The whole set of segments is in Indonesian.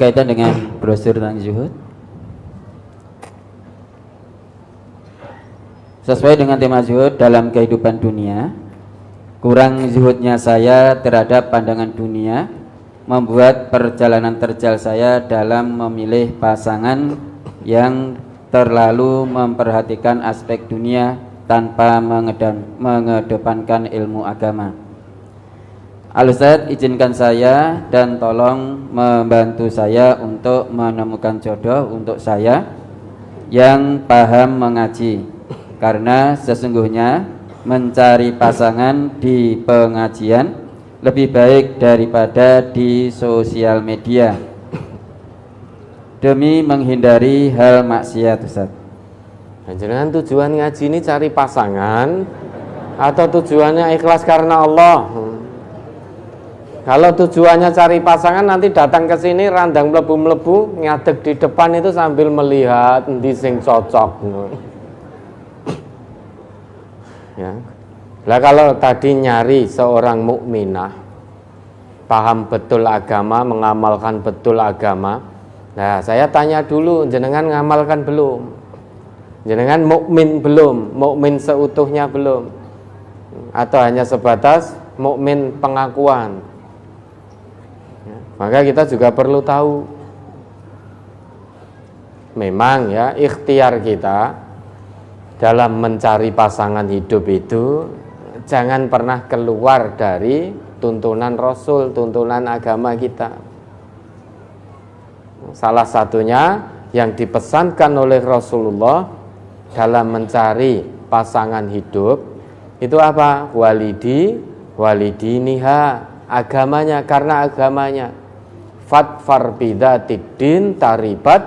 berkaitan dengan brosur tentang zuhud. Sesuai dengan tema zuhud dalam kehidupan dunia, kurang zuhudnya saya terhadap pandangan dunia membuat perjalanan terjal saya dalam memilih pasangan yang terlalu memperhatikan aspek dunia tanpa mengedepankan ilmu agama. Al-Ustaz, izinkan saya dan tolong membantu saya untuk menemukan jodoh untuk saya yang paham mengaji, karena sesungguhnya mencari pasangan di pengajian lebih baik daripada di sosial media demi menghindari hal maksiat, Ustaz. Jangan tujuan ngaji ini cari pasangan atau tujuannya ikhlas karena Allah. Kalau tujuannya cari pasangan, nanti datang ke sini randang mlebu-mlebu ngadeg di depan itu sambil melihat endi sing cocok. Ya. Lah kalau tadi nyari seorang mukminah, paham betul agama, mengamalkan betul agama. Nah, saya tanya dulu, jenengan ngamalkan belum? Jenengan mukmin belum? Mukmin seutuhnya belum? Atau hanya sebatas mukmin pengakuan? Ya, maka kita juga perlu tahu. Memang ya, ikhtiar kita dalam mencari pasangan hidup itu jangan pernah keluar dari tuntunan Rasul, tuntunan agama kita. Salah satunya yang dipesankan oleh Rasulullah dalam mencari pasangan hidup itu apa? Walidiniha, agamanya, karena agamanya. Fatfar bidzatiddin taribat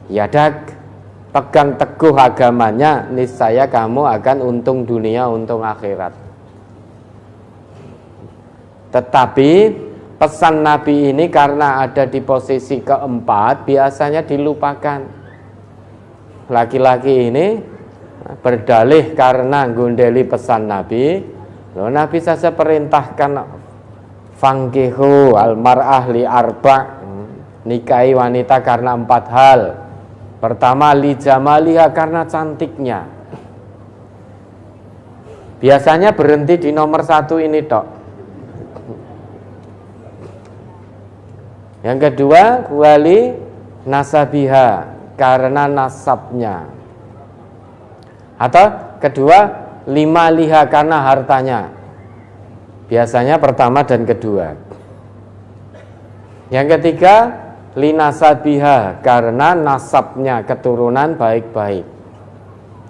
yadak. Pegang teguh agamanya, niscaya kamu akan untung dunia, untung akhirat. Tetapi pesan Nabi ini karena ada di posisi keempat, biasanya dilupakan. Laki-laki ini berdalih karena gondeli pesan Nabi. Loh, Nabi saja perintahkan fangkihu almar'ah li arba', nikahi wanita karena 4 hal. Pertama, li jamaliha, karena cantiknya. Biasanya berhenti di nomor 1 ini tok. Yang kedua, wali nasabiha, karena nasabnya. Atau kedua, lima liha, karena hartanya. Biasanya pertama dan kedua. Yang ketiga, linasabiha, karena nasabnya, keturunan baik-baik.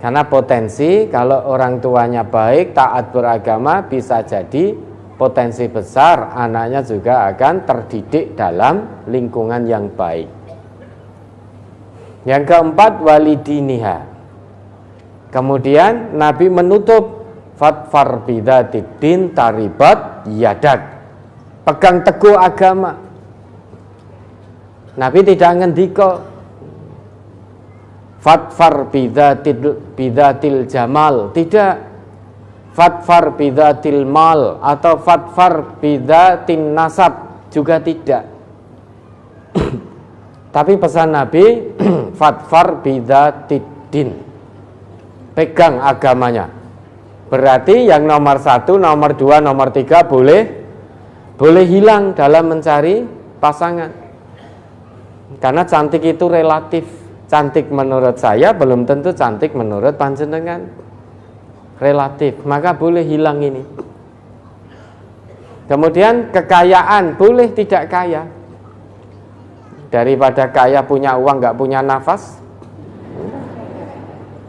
Karena potensi kalau orang tuanya baik, taat beragama, bisa jadi potensi besar anaknya juga akan terdidik dalam lingkungan yang baik. Yang keempat, walidiniha. Kemudian Nabi menutup fatfar bidzatiddin taribat yadak. Pegang teguh agama. Nabi tidak ngendika fatfar bidzatil jamal, tidak. Fatfar bidzatil mal atau fatfar bidzatin nasab, juga tidak. Tapi pesan Nabi fatfar bidzatiddin, pegang agamanya. Berarti yang nomor 1, nomor 2, nomor 3 boleh hilang dalam mencari pasangan. Karena cantik itu relatif. Cantik menurut saya belum tentu cantik menurut panjenengan. Relatif, maka boleh hilang ini. Kemudian kekayaan, boleh tidak kaya. Daripada kaya punya uang gak punya nafas,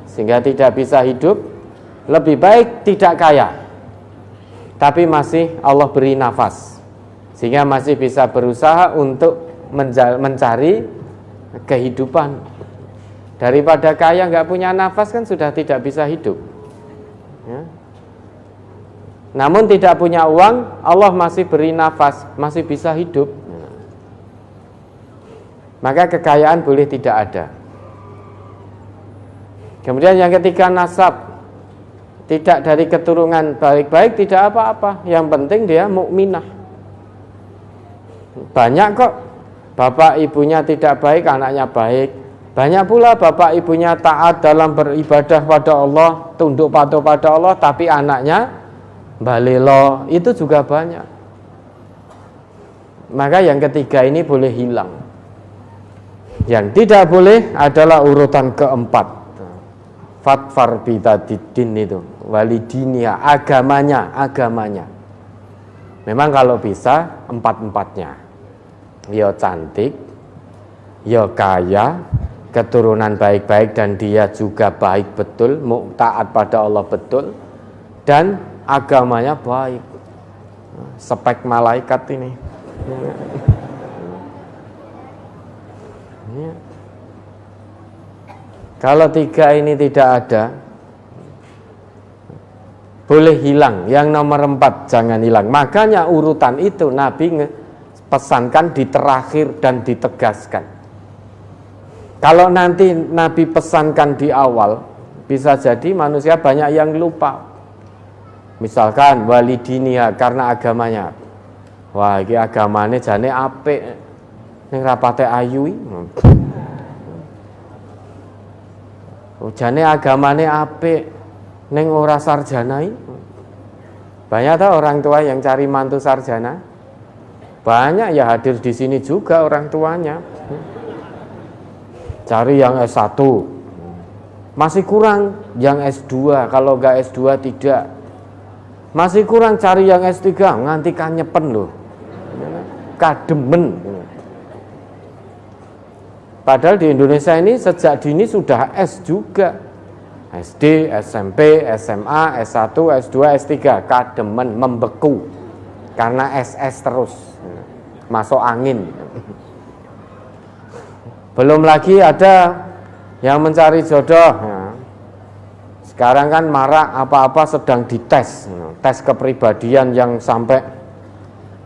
sehingga tidak bisa hidup, lebih baik tidak kaya, tapi masih Allah beri nafas, sehingga masih bisa berusaha untuk mencari kehidupan. Daripada kaya nggak punya nafas, kan sudah tidak bisa hidup ya. Namun tidak punya uang, Allah masih beri nafas, masih bisa hidup. Maka kekayaan boleh tidak ada. Kemudian yang ketiga, nasab. Tidak dari keturunan baik-baik, tidak apa-apa. Yang penting dia mukminah. Banyak kok bapak ibunya tidak baik, anaknya baik. Banyak pula bapak ibunya taat dalam beribadah pada Allah, tunduk patuh pada Allah, tapi anaknya balelo, itu juga banyak. Maka yang ketiga ini boleh hilang. Yang tidak boleh adalah urutan keempat, fatfar bitadidin itu, walidinia, agamanya. Memang kalau bisa empat-empatnya, ya cantik, ya kaya, keturunan baik-baik dan dia juga baik betul, taat pada Allah betul, dan agamanya baik, spek malaikat ini. Ya. Kalau tiga ini tidak ada, boleh hilang. Yang nomor 4 jangan hilang. Makanya urutan itu Nabi pesankan di terakhir dan ditegaskan. Kalau nanti Nabi pesankan di awal, bisa jadi manusia banyak yang lupa. Misalkan walidinia, karena agamanya. Wah, ini agamanya jane apik, ning rapate ayu. Jane agamane apik, ning ora sarjanai. Banyak tak orang tua yang cari mantu sarjana? Banyak ya, hadir di sini juga orang tuanya. Cari yang S1. Masih kurang yang S2, kalau enggak S2 tidak. Masih kurang cari yang S3, nganti kanyepen loh. Kademen. Padahal di Indonesia ini sejak dini sudah S juga. SD, SMP, SMA, S1, S2, S3, kademen, membeku. Karena SS terus. Masuk angin. Belum lagi ada yang mencari jodoh. Sekarang kan marak apa-apa sedang dites. Tes kepribadian yang sampai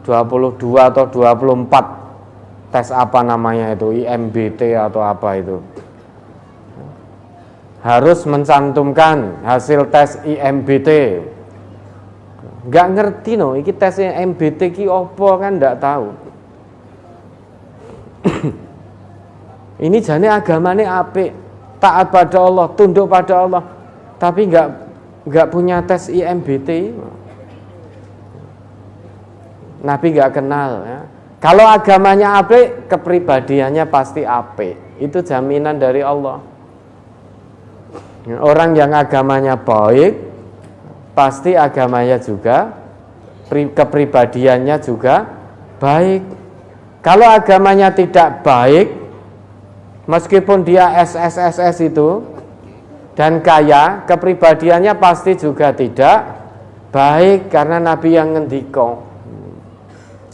22 atau 24. Tes apa namanya itu, IMBT atau apa itu. Harus mencantumkan hasil tes IMBT. Nggak ngerti no, iki tes IMBT ki opo kan nggak tahu. Ini jane agamane apik, taat pada Allah, tunduk pada Allah, tapi nggak punya tes IMBT. Nabi nggak kenal ya. Kalau agamanya apik, kepribadiannya pasti apik. Itu jaminan dari Allah. Orang yang agamanya baik, pasti agamanya juga, kepribadiannya juga baik. Kalau agamanya tidak baik, meskipun dia SSSS itu dan kaya, kepribadiannya pasti juga tidak baik, karena Nabi yang ngendiko.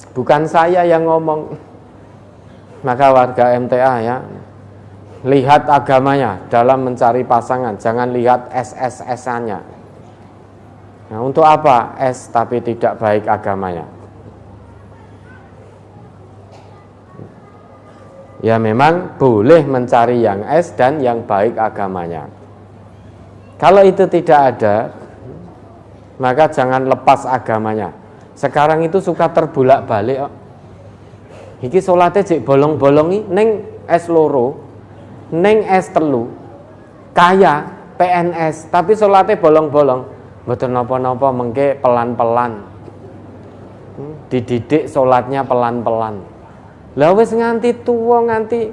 Bukan saya yang ngomong. Maka warga MTA ya, lihat agamanya dalam mencari pasangan, jangan lihat SSS-nya. Nah, untuk apa S tapi tidak baik agamanya? Ya memang boleh mencari yang S dan yang baik agamanya. Kalau itu tidak ada, maka jangan lepas agamanya. Sekarang itu suka terbulak-balik kok. Iki salate jek bolong-bolongi ning S loro, ning S telu. Kaya PNS, tapi salate bolong-bolong. Mboten napa-napa mengke pelan-pelan. Dididik salatnya pelan-pelan. Lah wis nganti tuwa, nganti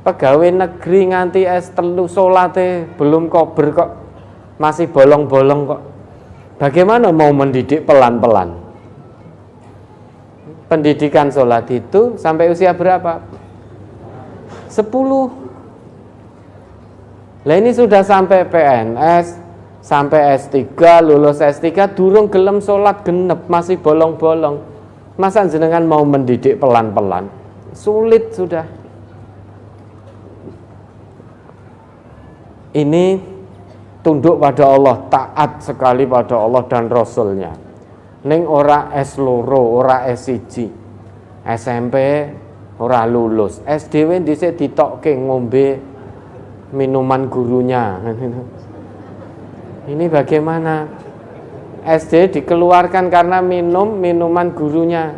pegawai negeri, nganti S telu, salate belum kober kok. Masih bolong-bolong kok. Bagaimana mau mendidik pelan-pelan? Pendidikan sholat itu sampai usia berapa? 10. Lah ini sudah sampai PNS, sampai S3, lulus S3, durung gelem sholat genep, masih bolong-bolong. Masa jenengan mau mendidik pelan-pelan? Sulit sudah. Ini tunduk pada Allah, taat sekali pada Allah dan Rasulnya. Ning ora S loro, ora S1, SMP ora lulus, SDW dhisik ditokke ngombe minuman gurunya. Ini bagaimana? SD dikeluarkan karena minum minuman gurunya.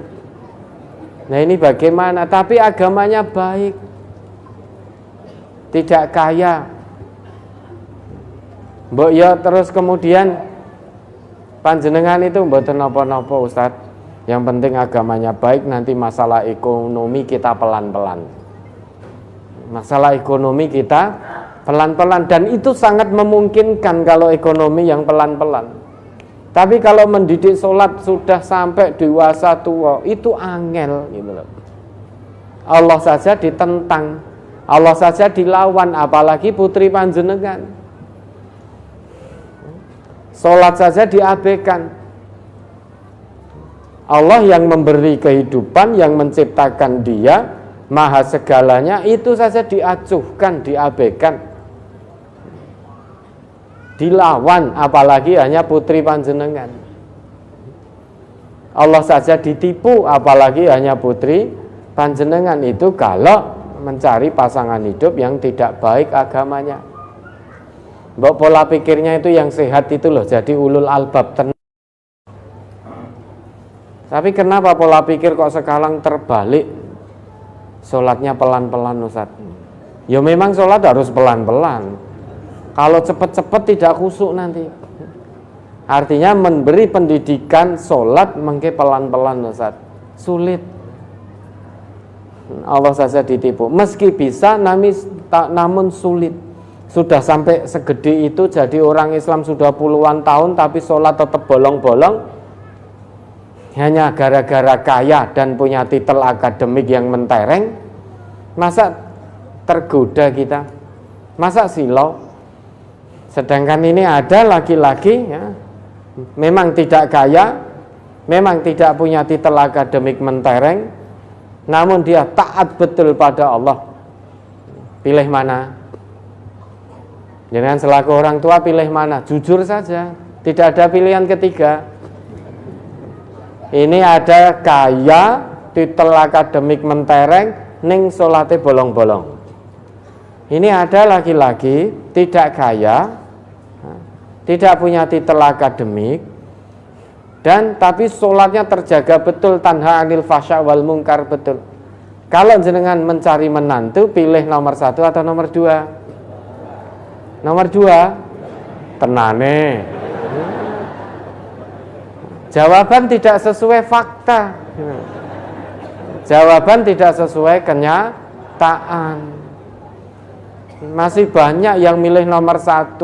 Nah ini bagaimana? Tapi agamanya baik, tidak kaya. Mbok ya terus kemudian panjenengan itu mboten napa-napa Ustaz. Yang penting agamanya baik, nanti masalah ekonomi kita pelan-pelan. Masalah ekonomi kita pelan-pelan, dan itu sangat memungkinkan kalau ekonomi yang pelan-pelan. Tapi kalau mendidik sholat sudah sampai dewasa tua, itu angel gitu loh. Allah saja ditentang, Allah saja dilawan, apalagi putri panjenengan. Sholat saja diabaikan. Allah yang memberi kehidupan, yang menciptakan dia, maha segalanya, itu saja diacuhkan, diabaikan, dilawan, apalagi hanya putri panjenengan. Allah saja ditipu, apalagi hanya putri panjenengan. Itu kalau mencari pasangan hidup yang tidak baik agamanya. Mbok pola pikirnya itu yang sehat itu loh, jadi ulul albab tenang. Tapi kenapa pola pikir kok sekarang terbalik? Sholatnya pelan-pelan Ustaz. Ya memang sholat harus pelan-pelan. Kalau cepat-cepat tidak khusyuk nanti. Artinya memberi pendidikan sholat mengke pelan-pelan Ustaz. Sulit. Allah saja ditipu. Meski bisa namun sulit. Sudah sampai segede itu, jadi orang Islam sudah puluhan tahun tapi sholat tetap bolong-bolong. Hanya gara-gara kaya dan punya titel akademik yang mentereng. Masa tergoda kita? Masa silau? Sedangkan ini ada laki-laki ya, memang tidak kaya, memang tidak punya titel akademik mentereng, namun dia taat betul pada Allah. Pilih mana? Jangan selaku orang tua pilih mana? Jujur saja, tidak ada pilihan ketiga. Ini ada kaya, titel akademik mentereng, ning salate bolong-bolong. Ini ada laki-laki tidak kaya, tidak punya titel akademik, dan tapi sholatnya terjaga betul, tanha anil fasya wal mungkar betul. Kalau jenengan mencari menantu, pilih nomor 1 atau nomor 2? Nomor 2, tenane. Jawaban tidak sesuai fakta. Jawaban tidak sesuai kenyataan. Masih banyak yang milih nomor 1.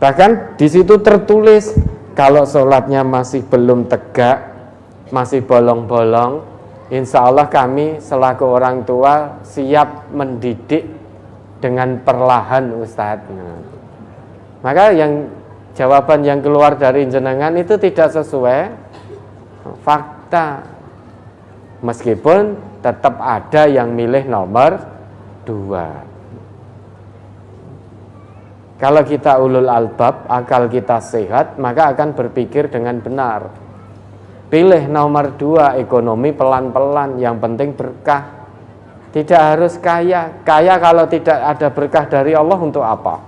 Bahkan di situ tertulis kalau sholatnya masih belum tegak, masih bolong-bolong, insya Allah kami selaku orang tua siap mendidik dengan perlahan Ustadz. Maka jawaban yang keluar dari jenengan itu tidak sesuai fakta. Meskipun tetap ada yang milih nomor 2. Kalau kita ulul albab, akal kita sehat, maka akan berpikir dengan benar. Pilih nomor 2, ekonomi pelan-pelan, yang penting berkah. Tidak harus kaya. Kaya kalau tidak ada berkah dari Allah untuk apa?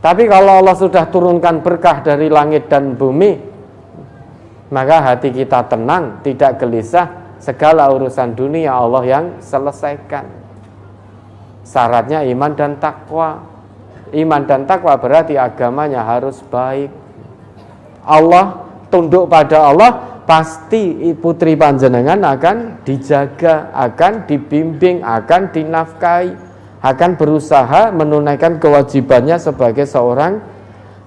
Tapi kalau Allah sudah turunkan berkah dari langit dan bumi, maka hati kita tenang, tidak gelisah, segala urusan dunia Allah yang selesaikan. Syaratnya iman dan takwa. Iman dan takwa berarti agamanya harus baik. Allah, tunduk pada Allah, pasti putri panjenengan akan dijaga, akan dibimbing, akan dinafkahi, akan berusaha menunaikan kewajibannya sebagai seorang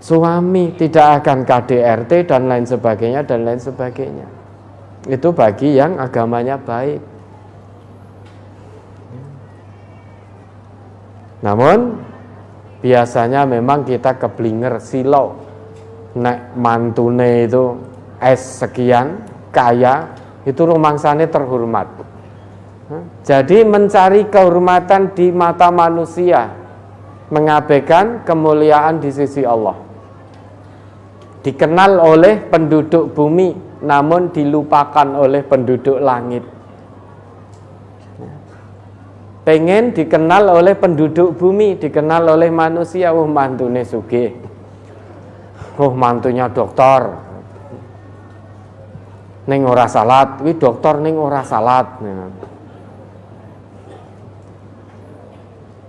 suami, tidak akan KDRT dan lain sebagainya dan lain sebagainya. Itu bagi yang agamanya baik. Namun biasanya memang kita keblinger silau, nek mantune itu sekian kaya, itu rumangsane terhormat. Jadi mencari kehormatan di mata manusia, mengabaikan kemuliaan di sisi Allah. Dikenal oleh penduduk bumi, namun dilupakan oleh penduduk langit. Pengen dikenal oleh penduduk bumi, dikenal oleh manusia, mantune sugih, mantunya dokter. ning ora salat, kuwi dokter ning ora salat.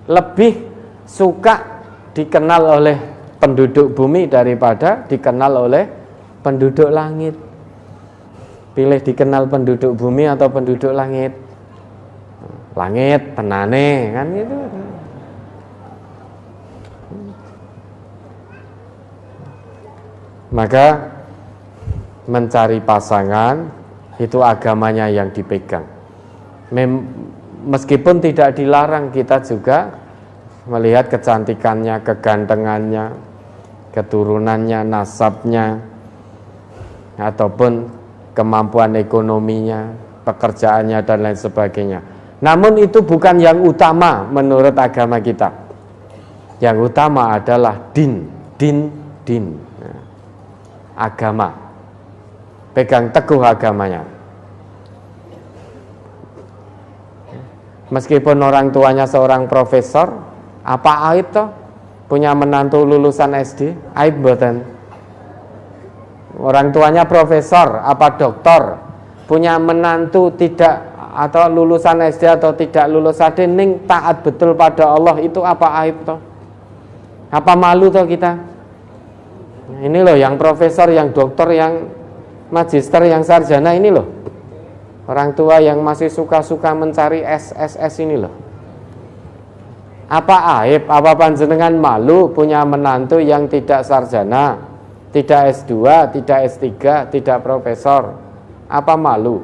Lebih suka dikenal oleh penduduk bumi daripada dikenal oleh penduduk langit. Pilih dikenal penduduk bumi atau penduduk langit? Langit, tenane, kan gitu. Maka mencari pasangan itu agamanya yang dipegang. Meskipun tidak dilarang, kita juga melihat kecantikannya, kegantengannya, keturunannya, nasabnya, ataupun kemampuan ekonominya, pekerjaannya dan lain sebagainya. Namun itu bukan yang utama menurut agama kita. Yang utama adalah din. Agama. Pegang teguh agamanya. Meskipun orang tuanya seorang profesor, apa aib toh? Punya menantu lulusan SD, aib mboten? Orang tuanya profesor, apa doktor, punya menantu tidak atau lulusan SD atau tidak lulus SD, ning taat betul pada Allah, itu apa aib toh? Apa malu toh kita? Ini loh yang profesor, yang doktor, yang magister, yang sarjana ini loh. Orang tua yang masih suka-suka mencari SSS ini loh. Apa aib, apa panjenengan malu punya menantu yang tidak sarjana, tidak S2, tidak S3, tidak profesor? Apa malu?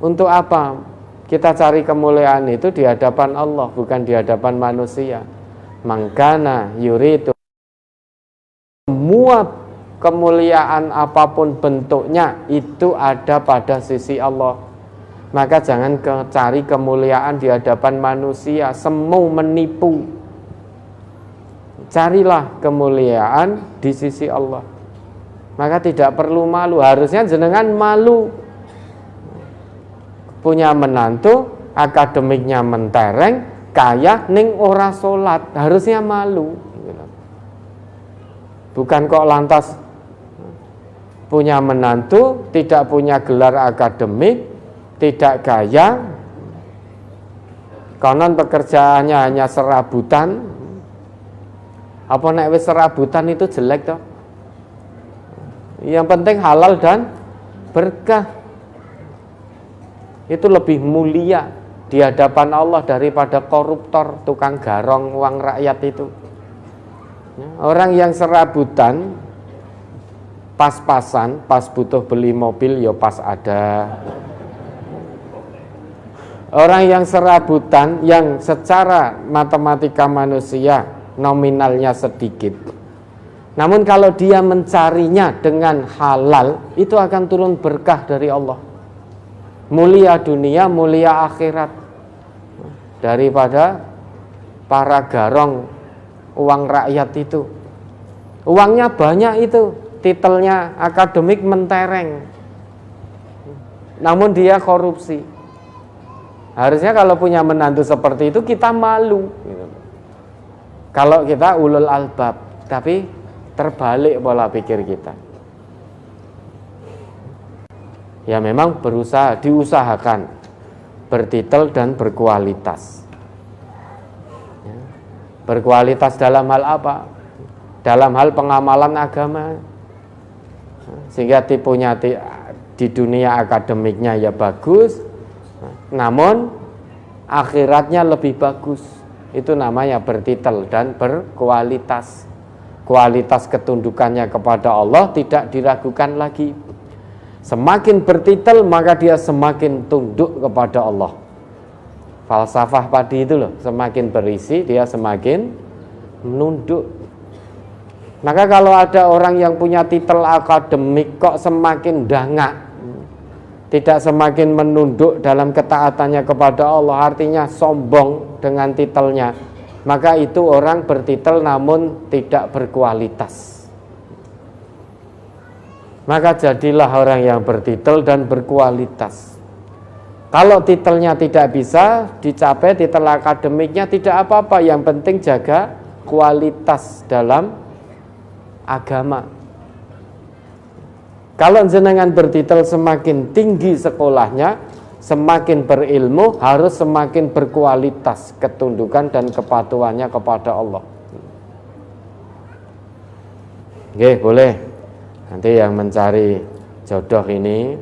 Untuk apa kita cari kemuliaan itu di hadapan Allah, bukan di hadapan manusia? Mangkana yuridu, semua kemuliaan apapun bentuknya itu ada pada sisi Allah. Maka jangan cari kemuliaan di hadapan manusia, semu menipu. Carilah kemuliaan di sisi Allah. Maka tidak perlu malu, harusnya jenengan malu. Punya menantu, akademiknya mentereng, kaya ning ora salat, harusnya malu. Bukan kok lantas punya menantu, tidak punya gelar akademik, tidak kaya, konon pekerjaannya hanya serabutan. Apa nek wis serabutan itu jelek toh? Yang penting halal dan berkah. Itu lebih mulia di hadapan Allah daripada koruptor, tukang garong uang rakyat itu. Orang yang serabutan, pas-pasan, pas butuh beli mobil ya pas ada. Orang yang serabutan, yang secara matematika manusia nominalnya sedikit, namun kalau dia mencarinya dengan halal, itu akan turun berkah dari Allah. Mulia dunia, mulia akhirat, daripada para garong uang rakyat itu. Uangnya banyak itu, titelnya akademik mentereng, namun dia korupsi. Harusnya kalau punya menantu seperti itu kita malu gitu. Kalau kita ulul albab, tapi terbalik pola pikir kita. Ya memang berusaha, diusahakan bertitel dan berkualitas. Ya. Berkualitas dalam hal apa? Dalam hal pengamalan agama. Sehingga tipunya di dunia akademiknya ya bagus, namun akhiratnya lebih bagus. Itu namanya bertitel dan berkualitas. Kualitas ketundukannya kepada Allah tidak diragukan lagi. Semakin bertitel maka dia semakin tunduk kepada Allah. Falsafah padi itu loh, semakin berisi dia semakin menunduk. Maka kalau ada orang yang punya titel akademik kok semakin dangak, tidak semakin menunduk dalam ketaatannya kepada Allah, artinya sombong dengan titelnya, maka itu orang bertitel namun tidak berkualitas. Maka jadilah orang yang bertitel dan berkualitas. Kalau titelnya tidak bisa dicapai, titel akademiknya tidak apa-apa, yang penting jaga kualitas dalam agama. Kalau jenengan bertitel semakin tinggi sekolahnya, semakin berilmu, harus semakin berkualitas ketundukan dan kepatuhannya kepada Allah. Oke, boleh. Nanti yang mencari jodoh ini,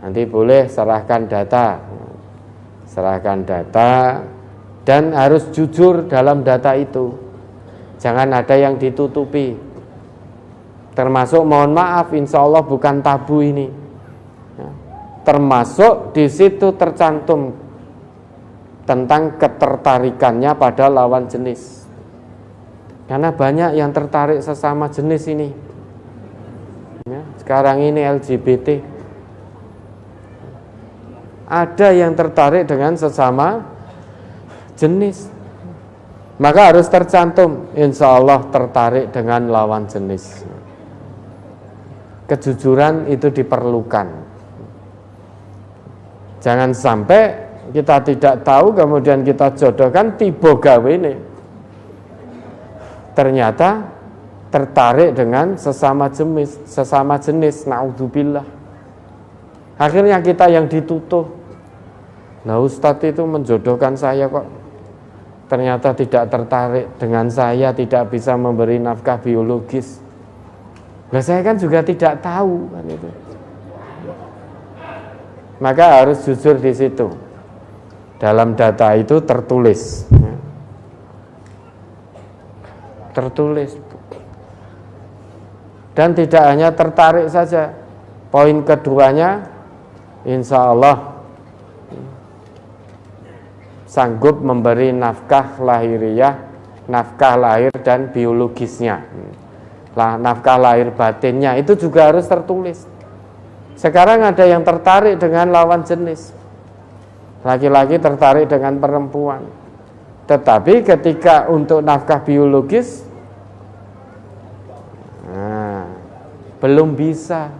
nanti boleh serahkan data, dan harus jujur dalam data itu. Jangan ada yang ditutupi. Termasuk mohon maaf, insya Allah bukan tabu ini. Termasuk di situ tercantum tentang ketertarikannya pada lawan jenis. Karena banyak yang tertarik sesama jenis ini. Ya, sekarang ini LGBT. Ada yang tertarik dengan sesama jenis. Maka harus tercantum, insya Allah tertarik dengan lawan jenis. Kejujuran itu diperlukan. Jangan sampai kita tidak tahu kemudian kita jodohkan tiba gawe ini. Ternyata tertarik dengan sesama jenis, naudzubillah. Akhirnya kita yang ditutup. Nah, Ustadz itu menjodohkan saya kok ternyata tidak tertarik dengan saya, tidak bisa memberi nafkah biologis. Nah, saya kan juga tidak tahu kan itu. Maka harus jujur di situ. Dalam data itu tertulis. Tertulis. Dan tidak hanya tertarik saja. Poin keduanya, insya Allah sanggup memberi nafkah lahiriah, nafkah lahir dan biologisnya. Nafkah lahir batinnya itu juga harus tertulis. Sekarang ada yang tertarik dengan lawan jenis. Laki-laki tertarik dengan perempuan. Tetapi ketika untuk nafkah biologis, belum bisa.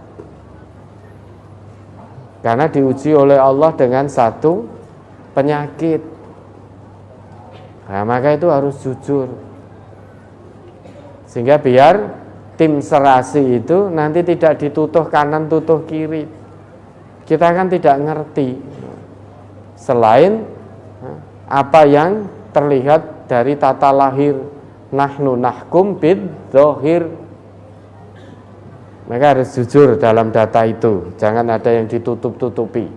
Karena diuji oleh Allah dengan satu penyakit. Nah, maka itu harus jujur. Sehingga biar tim serasi itu nanti tidak ditutuh kanan tutuh kiri. Kita kan tidak ngerti. Selain apa yang terlihat dari tata lahir, nahnu nahkum bid dzahir. Maka harus jujur dalam data itu. Jangan ada yang ditutup-tutupi.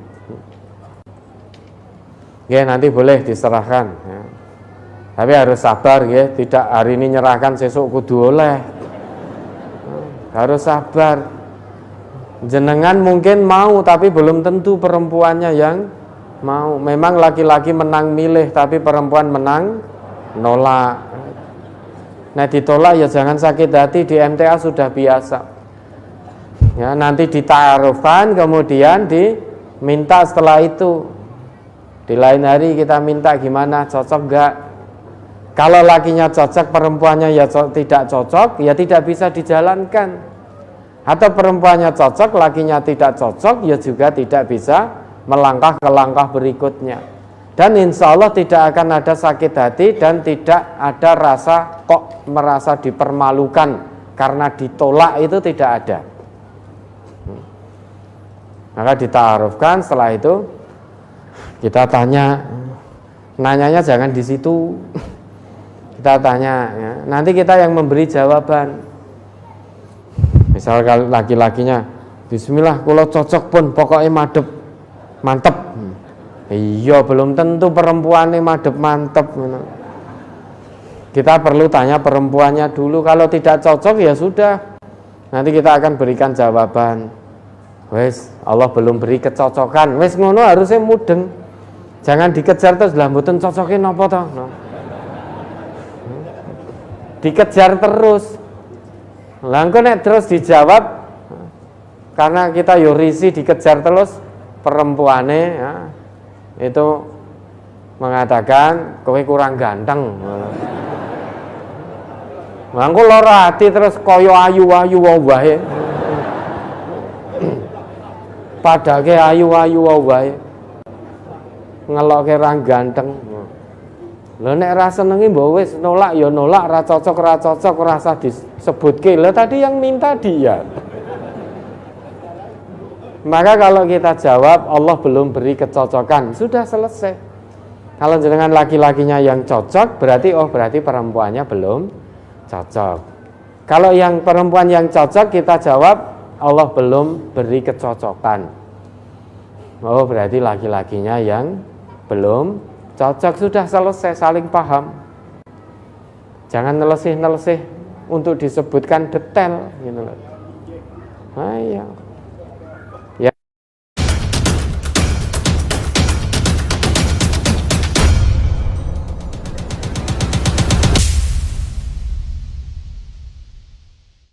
Ya, nanti boleh diserahkan ya. Tapi harus sabar ya, tidak hari ini nyerahkan sesuk kudu oleh. Harus sabar. Jenengan mungkin mau tapi belum tentu perempuannya yang mau. Memang laki-laki menang milih tapi perempuan menang nolak. Nah, ditolak ya jangan sakit hati, di MTA sudah biasa. Ya, nanti ditaruhkan kemudian diminta setelah itu. Di lain hari kita minta gimana, cocok enggak? Kalau lakinya cocok, perempuannya ya tidak cocok, ya tidak bisa dijalankan. Atau perempuannya cocok, lakinya tidak cocok, ya juga tidak bisa melangkah ke langkah berikutnya. Dan insya Allah tidak akan ada sakit hati dan tidak ada rasa kok merasa dipermalukan karena ditolak, itu tidak ada. Maka ditaarufkan, setelah itu kita tanya, nanyanya jangan di situ. Kita tanya, ya. Nanti kita yang memberi jawaban. Misal kalau laki-lakinya, bismillah, kalau cocok pun pokoknya madep, mantep. Iya, belum tentu perempuannya madep mantep. Kita perlu tanya perempuannya dulu. Kalau tidak cocok ya sudah. Nanti kita akan berikan jawaban. Wes, Allah belum beri kecocokan. Wes ngono harusnya mudeng. Jangan dikejar terus lah mboten cocokin napa to. No. Dikejar terus. Lah engko nek terus dijawab karena kita yo risi dikejar terus perempuane ya, itu mengatakan kowe kurang ganteng. Lah engko lara ati terus kaya ayu-ayu wae. Padake ayu-ayu wae. Ngelokke ra ganteng. Lha nek ra senengi mbok wis nolak ya nolak, ra cocok ora usah disebutke. Lah tadi yang minta dia. Maka kalau kita jawab Allah belum beri kecocokan, sudah selesai. Kalau dengan laki-lakinya yang cocok, berarti perempuannya belum cocok. Kalau yang perempuan yang cocok, kita jawab Allah belum beri kecocokan. Oh, berarti laki-lakinya yang belum cocok, sudah selesai, saling paham. Jangan nelesih-nelesih untuk disebutkan detail gitu loh. Nah, iya.